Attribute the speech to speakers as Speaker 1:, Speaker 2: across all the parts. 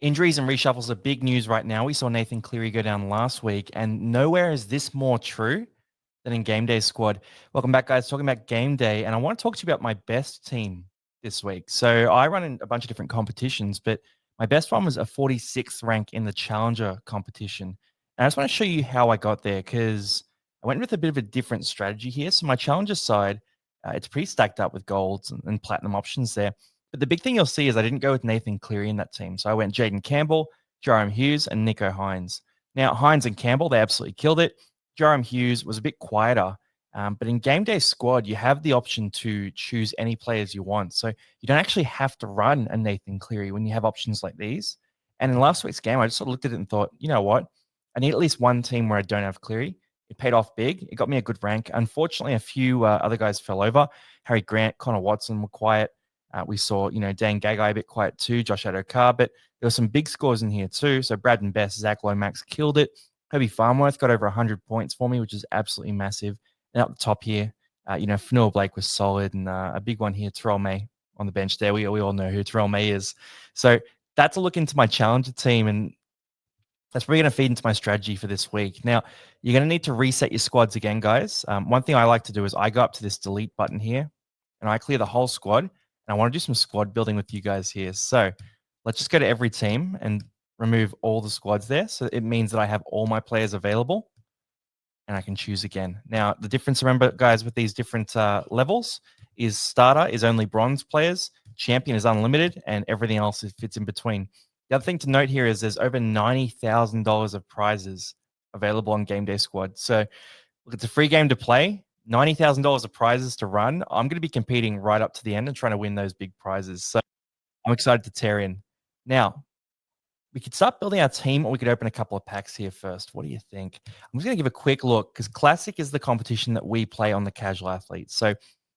Speaker 1: Injuries and reshuffles are big news right now. We saw Nathan Cleary go down last week, and nowhere is this more true than in Gameday Squad. Welcome back, guys. Talking about Game Day, and I want to talk to you about my best team this week. So I run in a bunch of different competitions, but my best one was a 46th rank in the Challenger competition. And I just want to show you how I got there because I went with a bit of a different strategy here. So my Challenger side, it's pretty stacked up with golds and platinum options there. But the big thing you'll see is I didn't go with Nathan Cleary in that team. So I went Jaden Campbell, Jerome Hughes, and Nico Hines. Now, Hines and Campbell, they absolutely killed it. Jerome Hughes was a bit quieter. But in Gameday Squad, you have the option to choose any players you want. So you don't actually have to run a Nathan Cleary when you have options like these. And in last week's game, I just sort of looked at it and thought, you know what? I need at least one team where I don't have Cleary. It paid off big. It got me a good rank. Unfortunately, a few other guys fell over. Harry Grant, Connor Watson were quiet. We saw, Dan Gagai a bit quiet too, Josh Adokar, but there were some big scores in here too. So Braden Best, Zach Lomax killed it. Kobe Farmworth got over 100 points for me, which is absolutely massive. And up the top here, Fanua Blake was solid, and a big one here, Terrell May on the bench there. We all know who Terrell May is. So that's a look into my Challenger team, and that's really going to feed into my strategy for this week. Now, you're going to need to reset your squads again, guys. One thing I like to do is I go up to this delete button here, and I clear the whole squad. And I want to do some squad building with you guys here. So let's just go to every team and remove all the squads there. So it means that I have all my players available and I can choose again. Now, the difference, remember, guys, with these different levels is starter is only bronze players, champion is unlimited, and everything else fits in between. The other thing to note here is there's over $90,000 of prizes available on Gameday Squad. So look, it's a free game to play. $90,000 of prizes to run. I'm going to be competing right up to the end and trying to win those big prizes. So I'm excited to tear in. Now, we could start building our team, or we could open a couple of packs here first. What do you think? I'm just going to give a quick look because Classic is the competition that we play on the Casual Athletes. So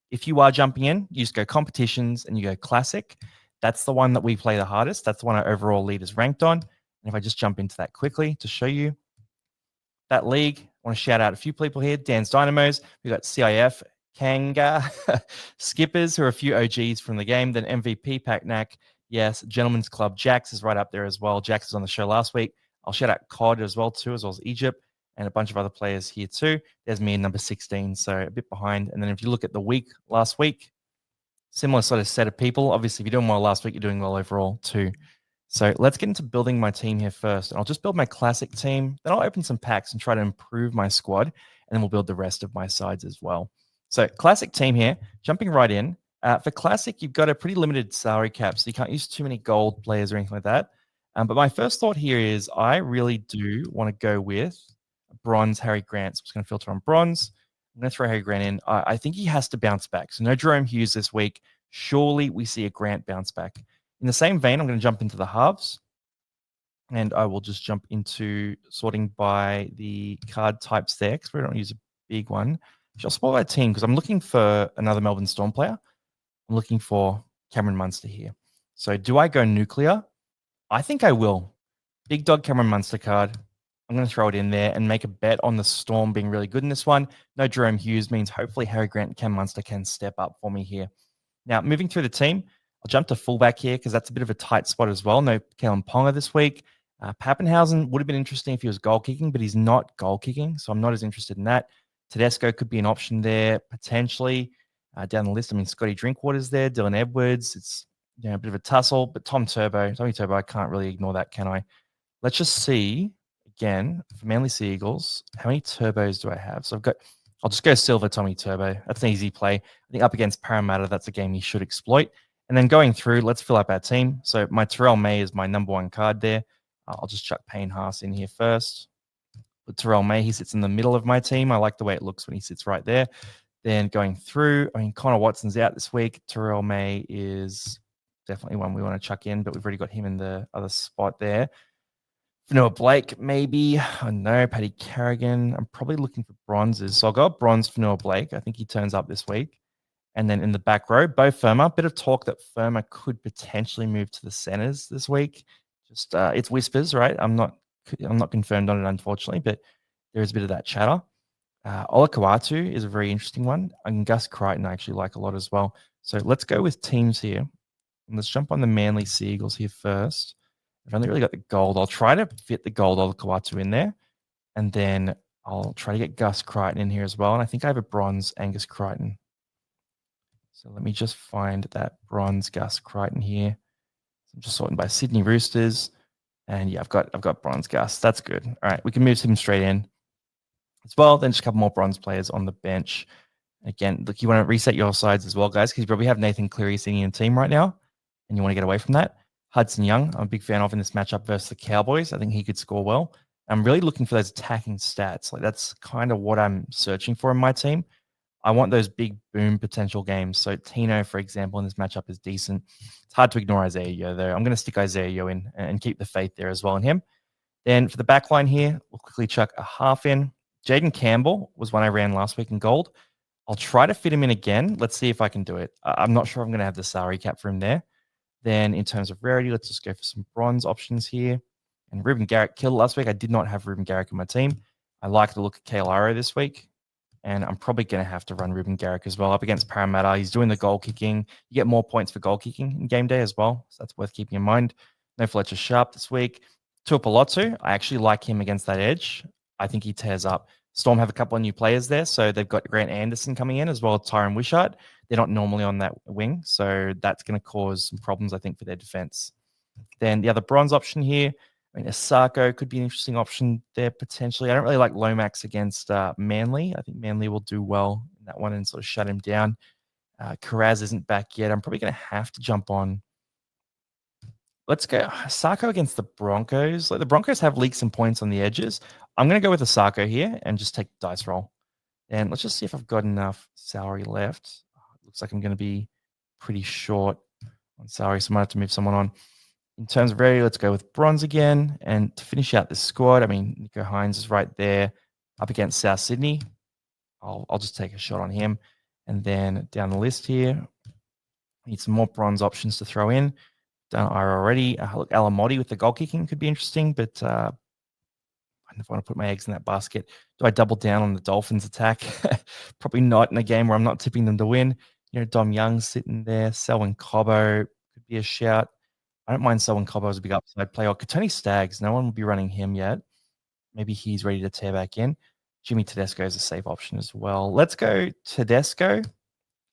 Speaker 1: if you are jumping in, you just go competitions and you go Classic. That's the one that we play the hardest. That's the one our overall lead is ranked on. And if I just jump into that quickly to show you that league, I want to shout out a few people here. Dan's Dynamos. We've got CIF, Kanga, Skippers, who are a few OGs from the game. Then MVP, Pacnac. Yes, Gentlemen's Club. Jax is right up there as well. Jax was on the show last week. I'll shout out COD as well, too, as well as Egypt, and a bunch of other players here, too. There's me in number 16, so a bit behind. And then if you look at the week, last week, similar sort of set of people. Obviously, if you're doing well last week, you're doing well overall, too. So let's get into building my team here first. And I'll just build my Classic team. Then I'll open some packs and try to improve my squad. And then we'll build the rest of my sides as well. So Classic team here, jumping right in. For Classic, you've got a pretty limited salary cap, so you can't use too many gold players or anything like that. But my first thought here is I really do want to go with bronze Harry Grant. So I'm just going to filter on bronze. I'm going to throw Harry Grant in. I think he has to bounce back. So no Jerome Hughes this week. Surely we see a Grant bounce back. In the same vein, I'm going to jump into the halves, and I will just jump into sorting by the card types there because we don't use a big one. I'll spoil my team because I'm looking for another Melbourne Storm player. I'm looking for Cameron Munster here. So do I go nuclear? I think I will. Big dog Cameron Munster card. I'm going to throw it in there and make a bet on the Storm being really good in this one. No Jerome Hughes means hopefully Harry Grant and Cam Munster can step up for me here. Now, moving through the team, I'll jump to fullback here because that's a bit of a tight spot as well. No Kellen Ponga this week. Pappenhausen would have been interesting if he was goal kicking, but he's not goal kicking, so I'm not as interested in that. Tedesco could be an option there, potentially. Down the list, I mean, Scotty Drinkwater's there, Dylan Edwards. It's a bit of a tussle, but Tommy Turbo, I can't really ignore that, can I? Let's just see, again, for Manly Sea Eagles, how many turbos do I have? So I'll just go silver Tommy Turbo. That's an easy play. I think up against Parramatta, that's a game he should exploit. And then going through, let's fill up our team. So my Terrell May is my number one card there. I'll just chuck Payne Haas in here first. But Terrell May, he sits in the middle of my team. I like the way it looks when he sits right there. Then going through, I mean, Connor Watson's out this week. Terrell May is definitely one we want to chuck in, but we've already got him in the other spot there. Fanua Blake, maybe. I don't know. Paddy Carrigan. I'm probably looking for bronzes. So I'll go up bronze Fanua Blake. I think he turns up this week. And then in the back row, Bo Firma. Bit of talk that Firma could potentially move to the centers this week. Just it's whispers, right? I'm not confirmed on it, unfortunately, but there is a bit of that chatter. Ola Kawatu is a very interesting one. And Gus Crichton I actually like a lot as well. So let's go with teams here. And let's jump on the Manly Sea Eagles here first. I've only really got the gold. I'll try to fit the gold Ola Kawatu in there. And then I'll try to get Gus Crichton in here as well. And I think I have a bronze Angus Crichton. So let me just find that bronze Gus Crichton here. I'm just sorting by Sydney Roosters. And yeah, I've got bronze Gus. That's good. All right, we can move him straight in as well. Then just a couple more bronze players on the bench. Again, look, you want to reset your sides as well, guys, because you probably have Nathan Cleary sitting in team right now, and you want to get away from that. Hudson Young, I'm a big fan of in this matchup versus the Cowboys. I think he could score well. I'm really looking for those attacking stats. Like that's kind of what I'm searching for in my team. I want those big boom potential games. So Tino, for example, in this matchup is decent. It's hard to ignore Isaiah Yo, though. I'm going to stick Isaiah Yo in and keep the faith there as well in him. Then for the back line here, we'll quickly chuck a half in. Jaden Campbell was one I ran last week in gold. I'll try to fit him in again. Let's see if I can do it. I'm not sure I'm going to have the salary cap for him there. Then in terms of rarity, let's just go for some bronze options here. And Ruben Garrick killed last week. I did not have Ruben Garrick in my team. I like the look of Kale Iro this week. And I'm probably going to have to run Ruben Garrick as well up against Parramatta. He's doing the goal kicking. You get more points for goal kicking in game day as well. So that's worth keeping in mind. No Fletcher Sharp this week. Tuapolotu, I actually like him against that edge. I think he tears up. Storm have a couple of new players there. So they've got Grant Anderson coming in as well as Tyron Wishart. They're not normally on that wing. So that's going to cause some problems, I think, for their defense. Then the other bronze option here, I mean, Asako could be an interesting option there potentially. I don't really like Lomax against Manly. I think Manly will do well in that one and sort of shut him down. Karaz isn't back yet. I'm probably going to have to jump on. Let's go Asako against the Broncos. Like the Broncos have leaks and points on the edges. I'm going to go with Asako here and just take the dice roll. And let's just see if I've got enough salary left. Looks like I'm going to be pretty short on salary, so I might have to move someone on. In terms of rarity, let's go with bronze again. And to finish out this squad, I mean, Nico Hines is right there up against South Sydney. I'll just take a shot on him. And then down the list here, need some more bronze options to throw in. Done I already. Look, Alamotti with the goal kicking could be interesting, but I don't know if I want to put my eggs in that basket. Do I double down on the Dolphins attack? Probably not in a game where I'm not tipping them to win. You know, Dom Young's sitting there. Selwyn Cobbo could be a shout. I don't mind Selwyn Cobbo as a big upside player. Or Katoni Staggs, no one will be running him yet. Maybe he's ready to tear back in. Jimmy Tedesco is a safe option as well. Let's go Tedesco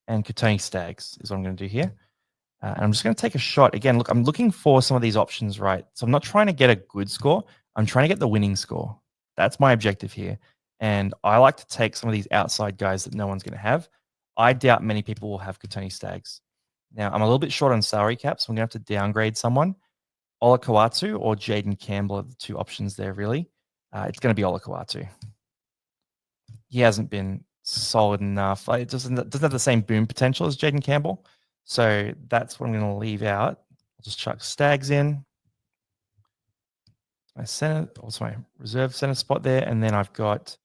Speaker 1: and Katoni Staggs is what I'm going to do here. And I'm just going to take a shot. Again, look, I'm looking for some of these options, right? So I'm not trying to get a good score. I'm trying to get the winning score. That's my objective here. And I like to take some of these outside guys that no one's going to have. I doubt many people will have Katoni Staggs. Now, I'm a little bit short on salary cap, so I'm going to have to downgrade someone. Ola Kawatu or Jaden Campbell are the two options there, really. It's going to be Ola Kawatu. He hasn't been solid enough. It doesn't have the same boom potential as Jaden Campbell. So that's what I'm going to leave out. I'll just chuck Staggs in. My center, also my reserve center spot there. And then I've got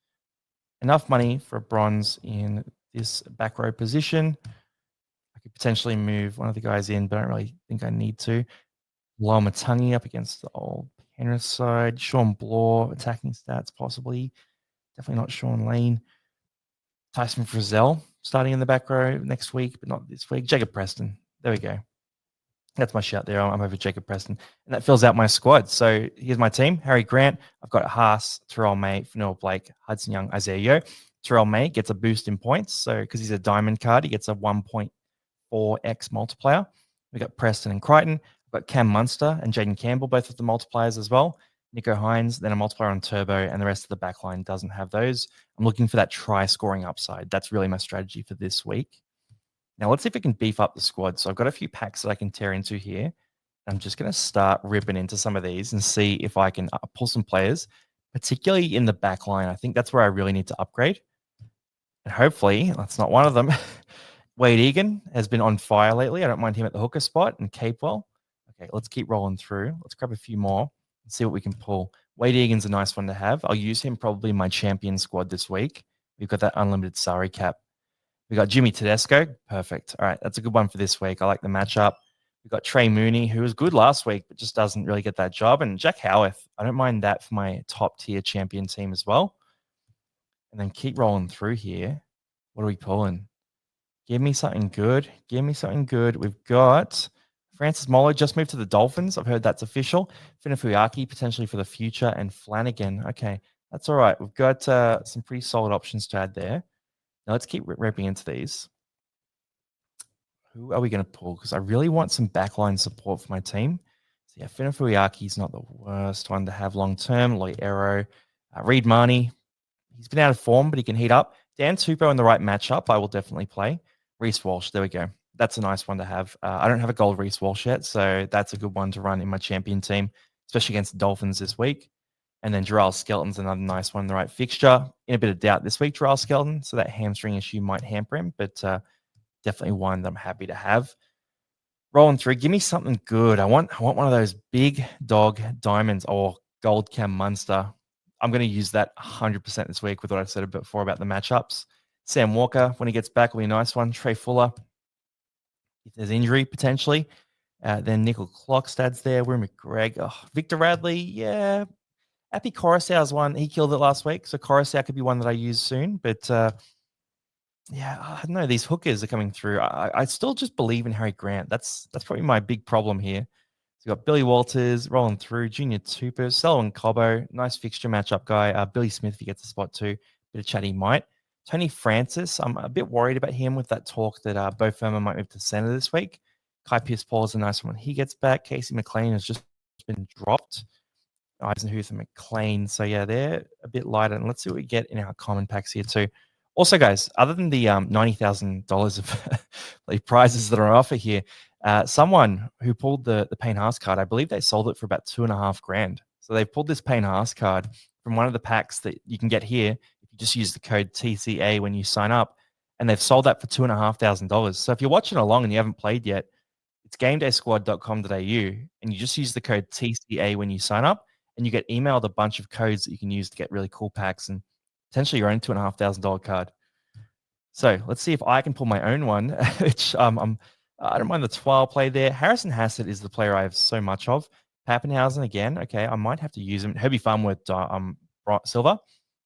Speaker 1: enough money for a bronze in this back row position. I could potentially move one of the guys in, but I don't really think I need to. Lomatungi up against the old Penrith side. Sean Blaw, attacking stats possibly. Definitely not Sean Lane. Tyson Frizzell starting in the back row next week, but not this week. Jacob Preston. There we go. That's my shout there. I'm over Jacob Preston. And that fills out my squad. So here's my team. Harry Grant. I've got Haas, Terrell May, Fanua Blake, Hudson Young, Isaiah Yo. Terrell May gets a boost in points. So because he's a diamond card, he gets a 1.4x multiplier. We've got Preston and Crichton. We've got Cam Munster and Jaden Campbell, both of the multipliers as well. Nico Hines, then a multiplier on Turbo, and the rest of the backline doesn't have those. I'm looking for that try-scoring upside. That's really my strategy for this week. Now, let's see if we can beef up the squad. So I've got a few packs that I can tear into here. I'm just going to start ripping into some of these and see if I can pull some players, particularly in the back line. I think that's where I really need to upgrade. And hopefully, that's not one of them. Wade Egan has been on fire lately. I don't mind him at the hooker spot and Capewell. Okay, let's keep rolling through. Let's grab a few more and see what we can pull. Wade Egan's a nice one to have. I'll use him probably in my champion squad this week. We've got that unlimited salary cap. We got Jimmy Tedesco. Perfect. All right, that's a good one for this week. I like the matchup. We got Trey Mooney, who was good last week, but just doesn't really get that job. And Jack Howarth. I don't mind that for my top tier champion team as well. And then keep rolling through here. What are we pulling? Give me something good. Give me something good. We've got Francis Molo just moved to the Dolphins. I've heard that's official. Finafuyaki potentially for the future, and Flanagan. Okay, that's all right. We've got some pretty solid options to add there. Now let's keep ripping into these. Who are we going to pull? Because I really want some backline support for my team. So yeah, Finafuyaki is not the worst one to have long term. Loy Arrow, Reed Marnie. He's been out of form, but he can heat up. Dan Tupou in the right matchup, I will definitely play. Reese Walsh, there we go. That's a nice one to have. I don't have a gold Reese Walsh yet, so that's a good one to run in my champion team, especially against the Dolphins this week. And then Jarrell Skelton's another nice one in the right fixture. In a bit of doubt this week, Jarrell Skelton, so that hamstring issue might hamper him, but definitely one that I'm happy to have. Rolling through, give me something good. I want one of those big dog diamonds or gold cam Munster. I'm going to use that 100% this week with what I said before about the matchups. Sam Walker, when he gets back, will be a nice one. Trey Fuller, if there's injury potentially. Then Nickel Clockstad's there. Will McGregor. Oh, Victor Radley, yeah. Appy Coruscant's one. He killed it last week. So Coruscant could be one that I use soon. But yeah, I don't know. These hookers are coming through. I still just believe in Harry Grant. That's probably my big problem here. So you got Billy Walters rolling through, Junior Tupou, Selwyn Cobbo, nice fixture matchup guy. Billy Smith, if he gets a spot too, bit of chatty might. Tony Francis, I'm a bit worried about him with that talk that Bo Furman might move to center this week. Kai Pierce-Paul is a nice one when he gets back. Casey McLean has just been dropped. Eisenhuth and McLean. So yeah, they're a bit lighter. And let's see what we get in our common packs here too. Also, guys, other than the $90,000 of prizes that are on offer here, someone who pulled the Payne Haas card, I believe they sold it for about $2,500. So they've pulled this Payne Haas card from one of the packs that you can get here if you just use the code TCA when you sign up, and they've sold that for $2,500. So if you're watching along and you haven't played yet, it's gamedaysquad.com.au, and you just use the code TCA when you sign up, and you get emailed a bunch of codes that you can use to get really cool packs and potentially your own $2,500 card. So let's see if I can pull my own one, which I don't mind the 12 play there. Harrison Hassett is the player I have so much of. Pappenhausen again. Okay, I might have to use him. Herbie Farmworth silver.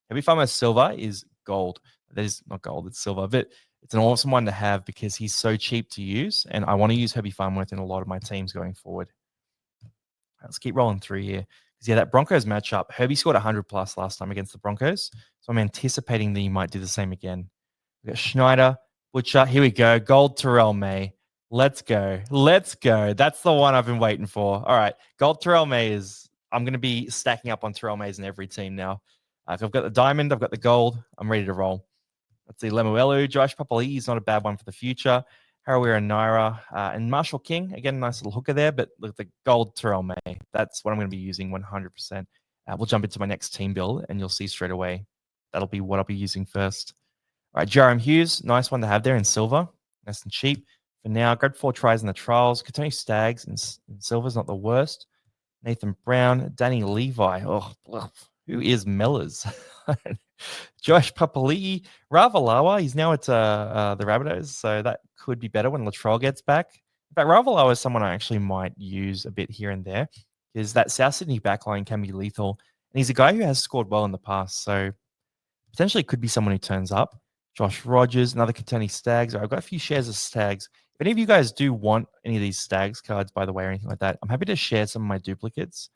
Speaker 1: Herbie Farmworth silver is gold. That is not gold, it's silver. But it's an awesome one to have because he's so cheap to use. And I want to use Herbie Farmworth in a lot of my teams going forward. Let's keep rolling through here. Because, yeah, that Broncos matchup, Herbie scored 100 plus last time against the Broncos. So I'm anticipating that he might do the same again. We got Schneider, Butcher. Here we go. Gold Terrell May. Let's go. Let's go. That's the one I've been waiting for. All right. Gold Terrell May is, I'm going to be stacking up on Terrell Mays in every team now. I've got the diamond. I've got the gold. I'm ready to roll. Let's see. Lemuelu, Josh Papali'i is not a bad one for the future. Harawira Naira, and Marshall King. Again, nice little hooker there, but look, the gold Terrell May. That's what I'm going to be using 100%. We'll jump into my next team build, and you'll see straight away. That'll be what I'll be using first. All right, Jerome Hughes, nice one to have there in silver. Nice and cheap. For now, grabbed 4 tries in the trials. Katoni Staggs in silver's not the worst. Nathan Brown, Danny Levi. Oh, who is Mellors? Josh Papali'i, Ravalawa. He's now at the Rabbitohs, so that could be better when Latrell gets back. In fact, Ravalawa is someone I actually might use a bit here and there because that South Sydney backline can be lethal. And he's a guy who has scored well in the past, so potentially could be someone who turns up. Josh Rogers, another Katoni Stags. I've got a few shares of Stags. If any of you guys do want any of these Stags cards, by the way, or anything like that, I'm happy to share some of my duplicates.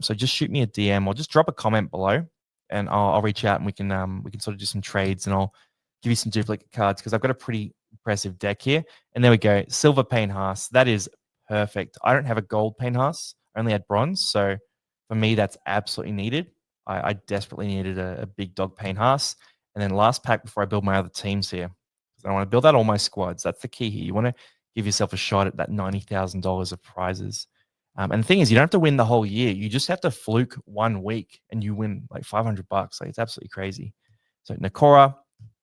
Speaker 1: So just shoot me a DM or just drop a comment below, and I'll reach out and we can sort of do some trades, and I'll give you some duplicate cards because I've got a pretty impressive deck here. And there we go, silver Payne Haas. That is perfect. I don't have a gold Payne Haas. I only had bronze, so for me that's absolutely needed. I desperately needed a big dog Payne Haas. And then last pack before I build my other teams here, because I want to build out all my squads. That's the key here. You want to give yourself a shot at that $90,000 of prizes. And the thing is, you don't have to win the whole year. You just have to fluke 1 week and you win like $500. Like, it's absolutely crazy. So Nakora,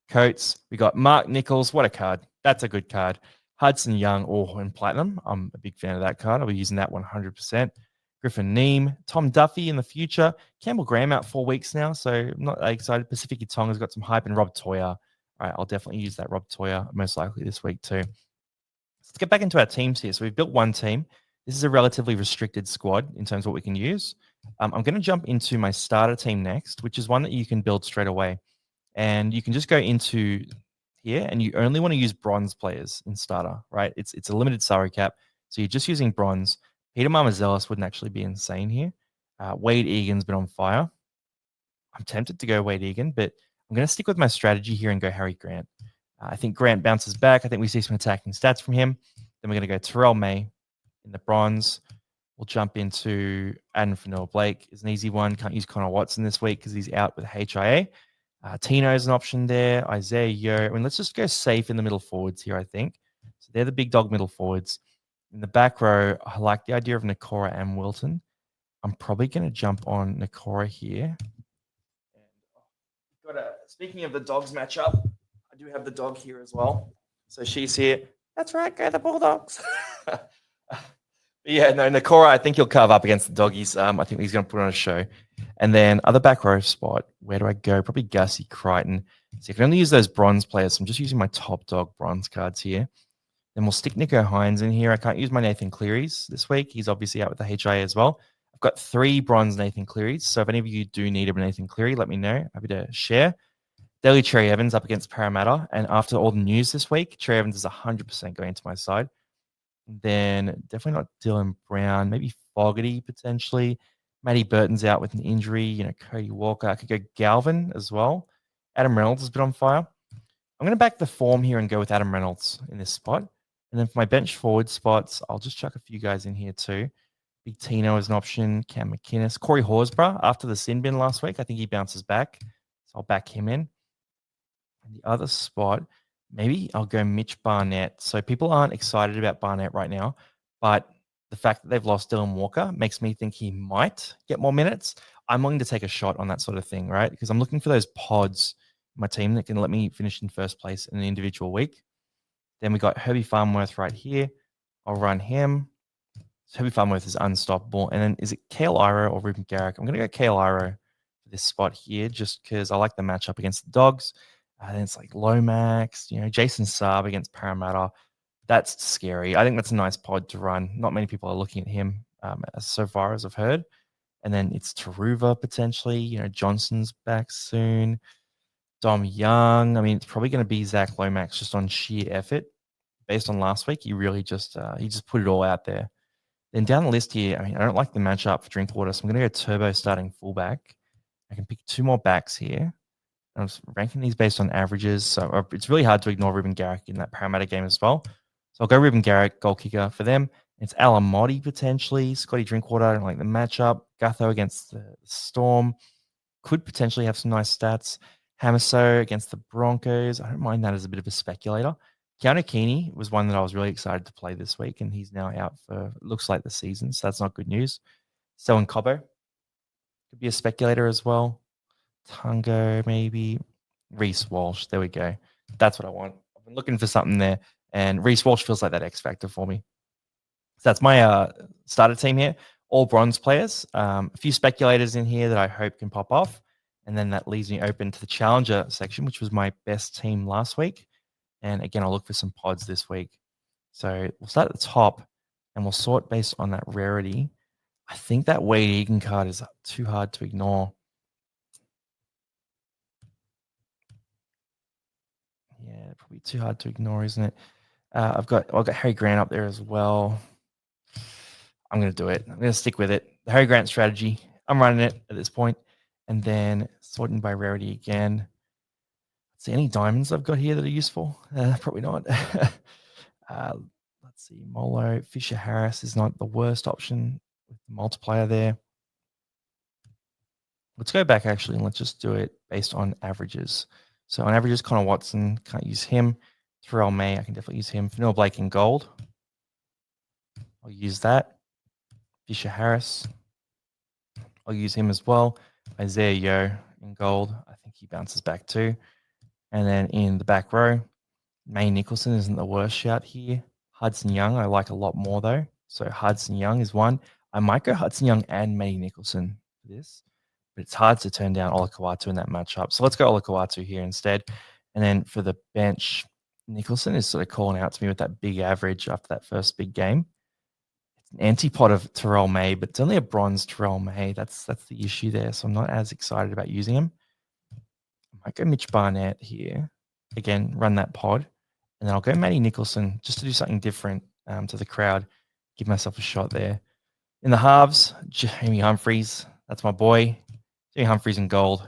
Speaker 1: Coates, we got Mark Nichols. What a card. That's a good card. Hudson Young, and Platinum. I'm a big fan of that card. I'll be using that 100%. Griffin Neem, Tom Duffy in the future. Campbell Graham out 4 weeks now, so I'm not that excited. Pacific Tong has got some hype, and Rob Toya. All right, I'll definitely use that Rob Toya most likely this week too. Let's get back into our teams here. So we've built one team. This is a relatively restricted squad in terms of what we can use. I'm going to jump into my starter team next, which is one that you can build straight away. And you can just go into here, and you only want to use bronze players in starter, right? It's a limited salary cap. So you're just using bronze. Peter Marmazelis wouldn't actually be insane here. Wade Egan's been on fire. I'm tempted to go Wade Egan, but I'm going to stick with my strategy here and go Harry Grant. I think Grant bounces back. I think we see some attacking stats from him. Then we're going to go Terrell May in the bronze. We'll jump into Adam Fanua Blake. Is an easy one. Can't use Connor Watson this week because he's out with HIA. Tino's an option there. Isaiah Yo. I mean, let's just go safe in the middle forwards here, I think. So they're the big dog middle forwards. In the back row, I like the idea of Nakora and Wilton. I'm probably going to jump on Nakora here. Speaking of the dogs matchup, I do have the dog here as well. So she's here. That's right, go the Bulldogs. Yeah, no, Nakora, I think he'll carve up against the doggies. I think he's going to put on a show. And then other back row spot, where do I go? Probably Gussie Crichton. So you can only use those bronze players. So I'm just using my top dog bronze cards here. Then we'll stick Nico Hines in here. I can't use my Nathan Clearys this week. He's obviously out with the HIA as well. I've got 3 bronze Nathan Clearys. So if any of you do need a Nathan Cleary, let me know. Happy to share. Daily Cherry Evans up against Parramatta. And after all the news this week, Cherry Evans is 100% going to my side. Then definitely not Dylan Brown, maybe Fogarty potentially. Matty Burton's out with an injury. Cody Walker. I could go Galvin as well. Adam Reynolds has been on fire. I'm going to back the form here and go with Adam Reynolds in this spot. And then for my bench forward spots, I'll just chuck a few guys in here too. Big Tino is an option. Cam McInnes. Corey Horsburgh after the sin bin last week. I think he bounces back. So I'll back him in. And the other spot, maybe I'll go Mitch Barnett. So people aren't excited about Barnett right now, but the fact that they've lost Dylan Walker makes me think he might get more minutes. I'm willing to take a shot on that sort of thing, right? Because I'm looking for those pods in my team that can let me finish in first place in an individual week. Then we got Herbie Farmworth right here. I'll run him. So Herbie Farmworth is unstoppable. And then is it Kale Iro or Ruben Garrick? I'm going to go Kale Iro for this spot here just because I like the matchup against the Dogs. Then it's like Lomax, Jason Saab against Parramatta. That's scary. I think that's a nice pod to run. Not many people are looking at him so far as I've heard. And then it's Taruva potentially. Johnson's back soon. Dom Young. I mean, it's probably going to be Zach Lomax just on sheer effort. Based on last week, he really just put it all out there. Then down the list here, I don't like the matchup for Drinkwater, so I'm going to go Turbo starting fullback. I can pick 2 more backs here. I was ranking these based on averages, so it's really hard to ignore Ruben Garrick in that Parramatta game as well. So I'll go Ruben Garrick, goal kicker for them. It's Alamotti potentially, Scotty Drinkwater. I don't like the matchup. Gutho against the Storm could potentially have some nice stats. Hamaso against the Broncos. I don't mind that as a bit of a speculator. Keanu Keeney was one that I was really excited to play this week, and he's now out for, looks like, the season, so that's not good news. Selwyn Cobbo could be a speculator as well. Tungo, maybe. Reece Walsh. There we go. That's what I want. I've been looking for something there, and Reece Walsh feels like that X factor for me. So that's my starter team here. All bronze players. A few speculators in here that I hope can pop off. And then that leaves me open to the challenger section, which was my best team last week. And again, I'll look for some pods this week. So we'll start at the top and we'll sort based on that rarity. I think that Wade Egan card is too hard to ignore. Yeah, probably too hard to ignore, isn't it? I've got Harry Grant up there as well. I'm going to do it. I'm going to stick with it. The Harry Grant strategy. I'm running it at this point. And then sorting by rarity again. See any diamonds I've got here that are useful? Probably not. Let's see. Molo. Fisher Harris is not the worst option with the multiplier there. Let's go back actually and let's just do it based on averages. So on averages, Connor Watson, can't use him. Terrell May, I can definitely use him. Fanua Blake in gold. I'll use that. Fisher Harris. I'll use him as well. Isaiah Yo in gold. I think he bounces back too. And then in the back row, May Nicholson isn't the worst shout here. Hudson Young, I like a lot more though. So Hudson Young is one. I might go Hudson Young and May Nicholson for this, but it's hard to turn down Olakawatu in that matchup. So let's go Olakawatu here instead. And then for the bench, Nicholson is sort of calling out to me with that big average after that first big game. It's an antipod of Terrell May, but it's only a bronze Terrell May. That's the issue there. So I'm not as excited about using him. I might go Mitch Barnett here. Again, run that pod. And then I'll go Matty Nicholson just to do something different to the crowd. give myself a shot there. In the halves, Jamie Humphries. That's my boy. Jamie Humphries in gold.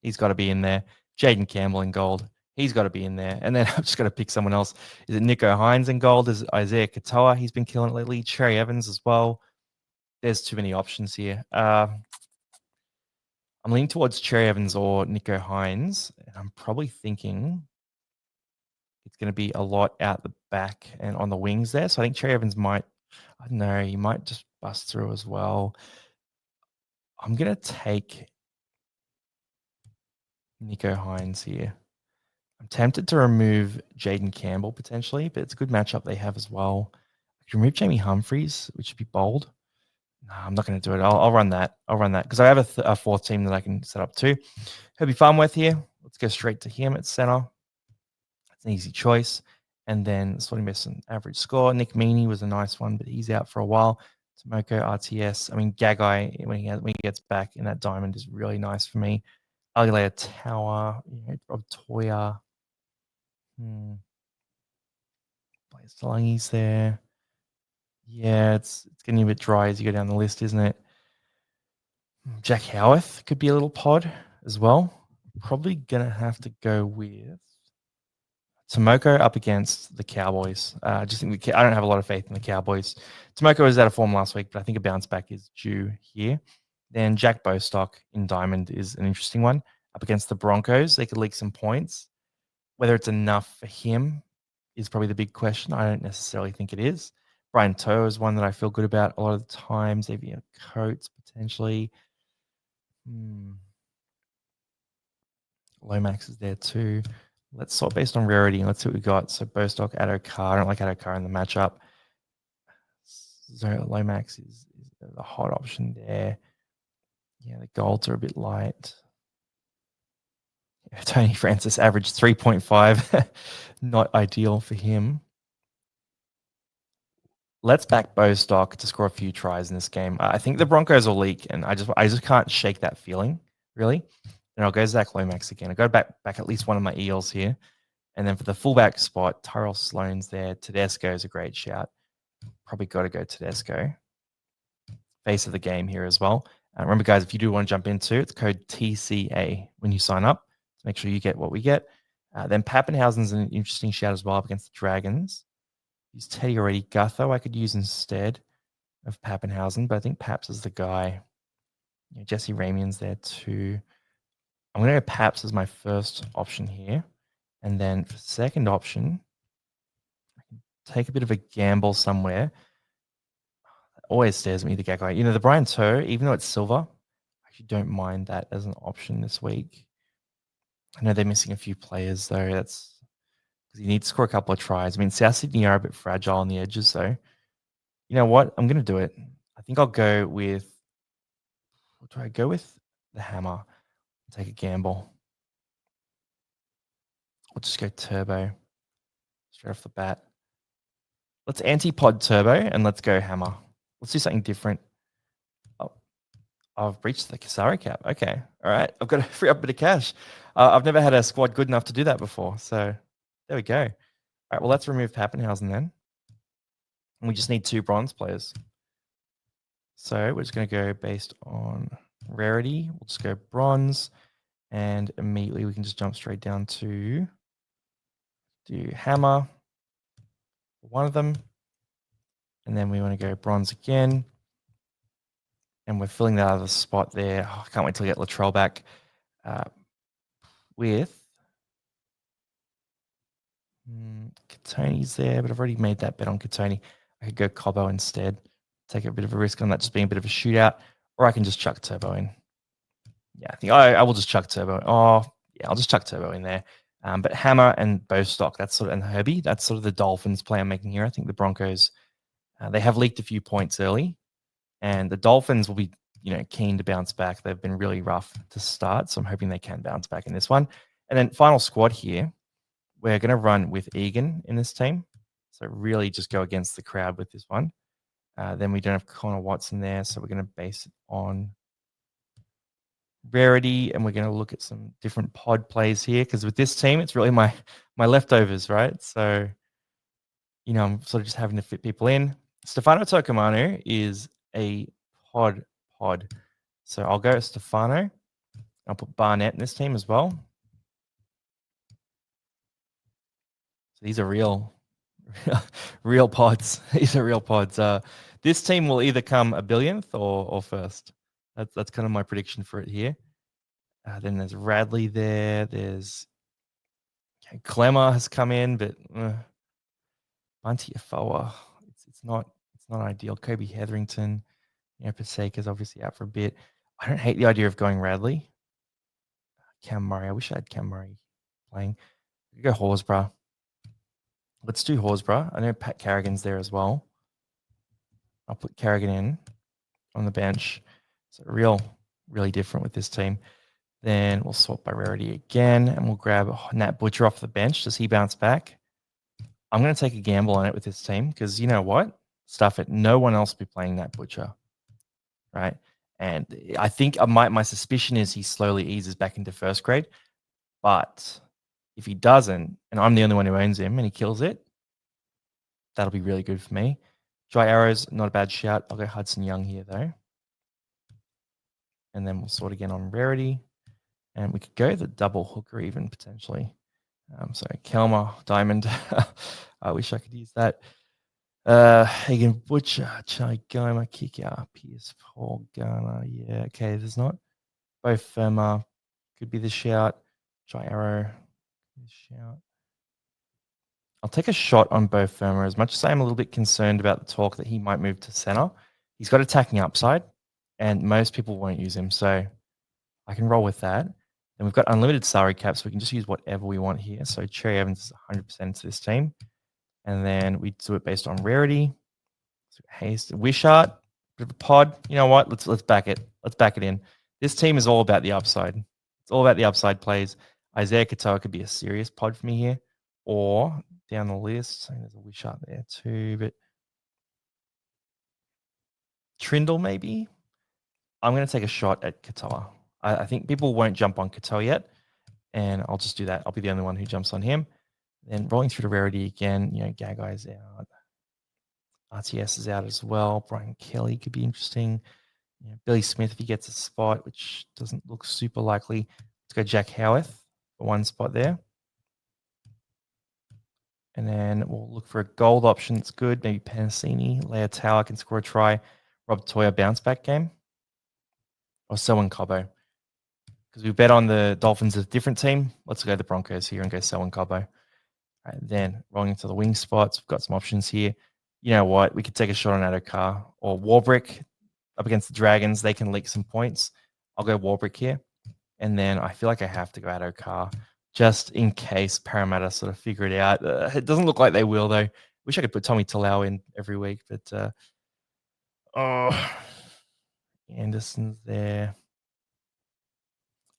Speaker 1: He's got to be in there. Jaden Campbell in gold. He's got to be in there. And then I'm just going to pick someone else. Is it Nico Hines in gold? Is it Isaiah Katoa? He's been killing it lately. Cherry Evans as well. There's too many options here. I'm leaning towards Cherry Evans or Nico Hines. And I'm probably thinking it's going to be a lot out the back and on the wings there. So I think Cherry Evans might, I don't know, he might just bust through as well. I'm going to take Nico Hines here. I'm tempted to remove Jaden Campbell potentially, but it's a good matchup they have as well. I can remove Jamie Humphries, which would be bold. No, I'm not going to do it. I'll run that. I'll run that because I have a fourth team that I can set up too. Herbie Farmworth here. Let's go straight to him at center. That's an easy choice. And then Sorting Best an average score. Nick Meaney was a nice one, but he's out for a while. Tomoko RTS. I mean, Gagai, when he gets back in that diamond, is really nice for me. Algalea Tower, Rob Toya. Blaze Longy's there. Yeah, it's getting a bit dry as you go down the list, isn't it? Jack Howarth could be a little pod as well. Probably going to have to go with Tomoko up against the Cowboys. I just think I don't have a lot of faith in the Cowboys. Tomoko was out of form last week, but I think a bounce back is due here. Then Jack Bostock in Diamond is an interesting one. Up against the Broncos, they could leak some points. Whether it's enough for him is probably the big question. I don't necessarily think it is. Brian Toe is one that I feel good about a lot of the times. Xavier Coates potentially. Lomax is there too. Let's sort based on rarity. Let's see what we got. So Bostock, Adokar. I don't like Adokar in the matchup. So Lomax is a hot option there. Yeah, the golds are a bit light. Yeah, Tony Francis averaged 3.5. Not ideal for him. Let's back Bostock to score a few tries in this game. I think the Broncos will leak, and I just can't shake that feeling, really. And I'll go Zach Lomax again. I go back at least one of my Eels here. And then for the fullback spot, Tyrell Sloan's there. Tedesco is a great shout. Probably got to go Tedesco. Face of the game here as well. Remember, guys, if you do want to jump into, it's code TCA when you sign up. So make sure you get what we get. Then Pappenhausen's an interesting shout as well up against the Dragons. Use Teddy already. Gutho I could use instead of Pappenhausen, but I think Paps is the guy. Jesse Ramian's there too. I'm going to go Paps as my first option here. And then for second option, I can take a bit of a gamble somewhere. It always stares at me, the Gagai. The Brian Toe, even though it's silver, I actually don't mind that as an option this week. I know they're missing a few players, though. That's because you need to score a couple of tries. I mean, South Sydney are a bit fragile on the edges, though. You know what? I'm going to do it. I think I'll go with, what do I go with? The hammer. Take a gamble. I'll just go turbo straight off the bat. Let's anti-pod turbo and let's go hammer. Let's do something different. Oh, I've breached the Kasari cap. Okay. All right. I've got to free up a bit of cash. I've never had a squad good enough to do that before. So there we go. All right. Well, let's remove Pappenhausen then. And we just need 2 bronze players. So we're just going to go based on rarity. We'll just go bronze. And immediately we can just jump straight down to do hammer. One of them. And then we want to go bronze again. And we're filling that other spot there. Oh, I can't wait till we get Latrell back with Katoni's there, but I've already made that bet on Katoni. I could go Cobbo instead. Take a bit of a risk on that just being a bit of a shootout. Or I can just chuck Turbo in. Yeah, I think I will just chuck Turbo. Oh, yeah, I'll just chuck Turbo in there. But Hammer and Bostock, and Herbie, that's sort of the Dolphins play I'm making here. I think the Broncos, they have leaked a few points early. And the Dolphins will be, keen to bounce back. They've been really rough to start, so I'm hoping they can bounce back in this one. And then final squad here, we're going to run with Egan in this team. So really just go against the crowd with this one. Then we don't have Connor Watson there, so we're going to base it on rarity, and we're going to look at some different pod plays here because with this team, it's really my leftovers, right? So, I'm sort of just having to fit people in. Stefano Tocumano is a pod. So I'll go Stefano. I'll put Barnett in this team as well. So these are real, real pods. These are real pods. This team will either come a billionth or first. That's kind of my prediction for it here. Then there's Radley there. There's Clemmer has come in, but Bunty Afoa. It's not ideal. Kobe Hetherington. Paseka's obviously out for a bit. I don't hate the idea of going Radley. Cam Murray. I wish I had Cam Murray playing. We go Horsburgh. Let's do Horsburgh. I know Pat Carrigan's there as well. I'll put Carrigan in on the bench. So really different with this team. Then we'll swap by rarity again, and we'll grab Nat Butcher off the bench. Does he bounce back? I'm going to take a gamble on it with this team because you know what? Stuff it. No one else will be playing Nat Butcher, right? And I think my suspicion is he slowly eases back into first grade. But if he doesn't, and I'm the only one who owns him, and he kills it, that'll be really good for me. Dry Arrows, not a bad shout. I'll go Hudson Young here, though. And then we'll sort again on rarity. And we could go the double hooker even, potentially. So Kelmer, Diamond. I wish I could use that. Hagen Butcher, Chai Goma, Kicker, Pierce, Paul, Garner. Yeah, okay, there's not. Both Firma could be the shout. Dry Arrow, shout. I'll take a shot on Bo Firma. As much as I'm a little bit concerned about the talk that he might move to center, he's got attacking upside, and most people won't use him. So I can roll with that. And we've got unlimited salary cap, so we can just use whatever we want here. So Cherry Evans is 100% to this team. And then we do it based on rarity. So Haste, Wishart, bit of a pod. You know what? Let's back it. Let's back it in. This team is all about the upside. It's all about the upside plays. Isaiah Katoa could be a serious pod for me here. Or down the list, I think there's a Wishart there too, but Trindle maybe. I'm going to take a shot at Katoa. I think people won't jump on Katoa yet, and I'll just do that. I'll be the only one who jumps on him. Then rolling through to rarity again, Gagai's out. RTS is out as well. Brian Kelly could be interesting. Billy Smith if he gets a spot, which doesn't look super likely. Let's go Jack Howarth for one spot there. And then we'll look for a gold option that's good. Maybe Panasini. Lea Tower can score a try. Rob Toya bounce back game. Or Selwyn Cobbo. Because we bet on the Dolphins as a different team. Let's go the Broncos here and go Selwyn Cobbo. All right, then rolling into the wing spots. We've got some options here. You know what? We could take a shot on Adokar or Warbrick up against the Dragons. They can leak some points. I'll go Warbrick here. And then I feel like I have to go Adokar just in case Parramatta sort of figure it out. It doesn't look like they will, though. Wish I could put Tommy Talau in every week, but Anderson's there.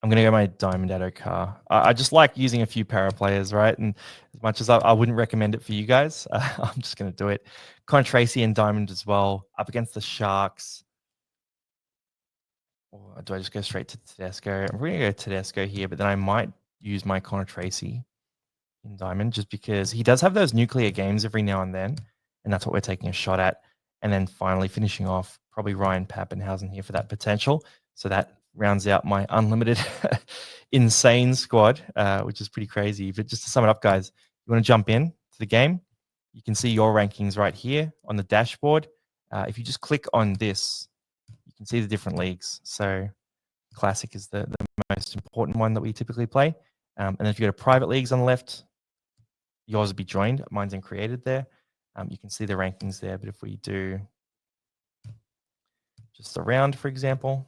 Speaker 1: I'm going to go my Diamond Adokar. I just like using a few para players, right? And as much as I wouldn't recommend it for you guys, I'm just going to do it. Con Tracy and Diamond as well, up against the Sharks. Or do I just go straight to Tedesco? I'm going to go Tedesco here, but then I might use my Connor Tracy in Diamond just because he does have those nuclear games every now and then, and that's what we're taking a shot at. And then finally finishing off, probably Ryan Pappenhausen here for that potential. So that rounds out my unlimited insane squad, which is pretty crazy. But just to sum it up, guys, you want to jump in to the game, you can see your rankings right here on the dashboard. If you just click on this, you can see the different leagues. So Classic is the most important one that we typically play. And then if you go to private leagues on the left, yours will be joined. Mine's in created there. You can see the rankings there. But if we do just a round, for example,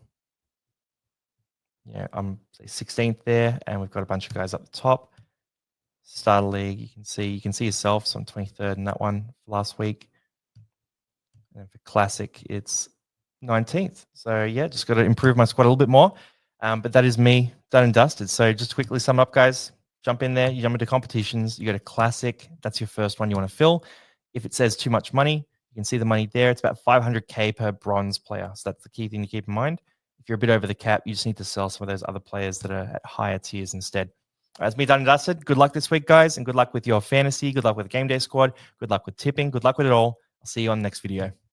Speaker 1: I'm say 16th there, and we've got a bunch of guys up the top. Starter league, you can see yourself. So I'm 23rd in that one for last week. And for classic, it's 19th. So yeah, just got to improve my squad a little bit more. But that is me done and dusted. So just to quickly sum up, guys, jump in there. You jump into competitions. You go to classic. That's your first one you want to fill. If it says too much money, you can see the money there. It's about 500K per bronze player. So that's the key thing to keep in mind. If you're a bit over the cap, you just need to sell some of those other players that are at higher tiers instead. That's me done and dusted. Good luck this week, guys, and good luck with your fantasy. Good luck with the game day squad. Good luck with tipping. Good luck with it all. I'll see you on the next video.